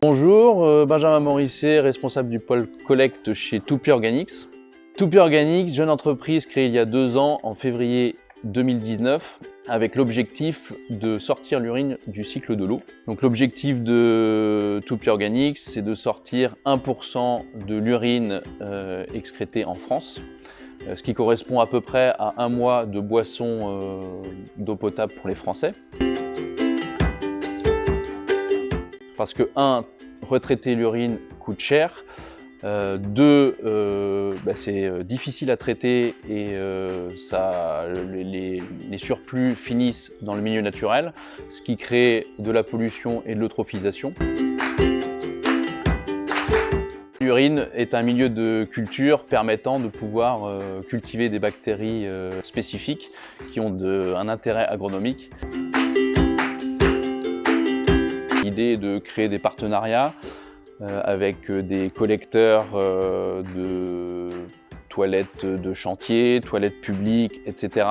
Bonjour, Benjamin Morisset, responsable du pôle collecte chez Toupy Organics. Toupy Organics, jeune entreprise créée il y a 2 ans, en février 2019, avec l'objectif de sortir l'urine du cycle de l'eau. Donc l'objectif de Toupy Organics, c'est de sortir 1% de l'urine excrétée en France, ce qui correspond à peu près à 1 mois de boisson d'eau potable pour les Français. Parce que 1, retraiter l'urine coûte cher, 2, c'est difficile à traiter et les surplus finissent dans le milieu naturel, ce qui crée de la pollution et de l'eutrophisation. L'urine est un milieu de culture permettant de pouvoir cultiver des bactéries spécifiques qui ont un intérêt agronomique. L'idée est de créer des partenariats avec des collecteurs de toilettes de chantier, toilettes publiques, etc.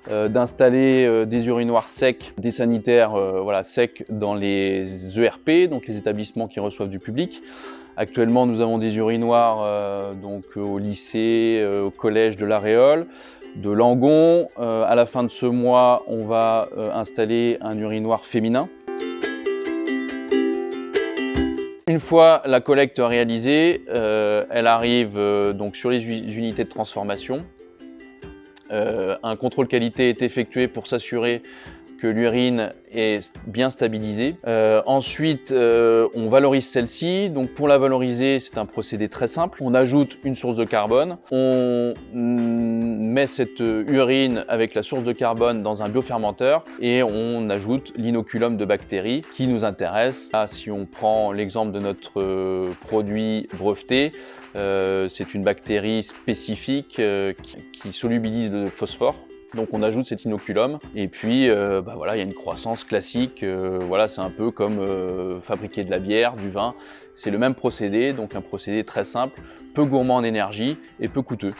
D'installer des urinoirs secs, des sanitaires secs dans les ERP, donc les établissements qui reçoivent du public. Actuellement, nous avons des urinoirs au lycée, au collège de La Réole, de Langon. À la fin de ce mois, on va installer un urinoir féminin. Une fois la collecte réalisée, elle arrive donc sur les unités de transformation. Un contrôle qualité est effectué pour s'assurer que l'urine est bien stabilisée. Ensuite, on valorise celle-ci. Donc pour la valoriser, c'est un procédé très simple. On ajoute une source de carbone. On met cette urine avec la source de carbone dans un biofermenteur et on ajoute l'inoculum de bactéries qui nous intéresse. Là, si on prend l'exemple de notre produit breveté, c'est une bactérie spécifique qui solubilise le phosphore. Donc on ajoute cet inoculum et puis il y a une croissance classique. C'est un peu comme fabriquer de la bière, du vin. C'est le même procédé, donc un procédé très simple, peu gourmand en énergie et peu coûteux.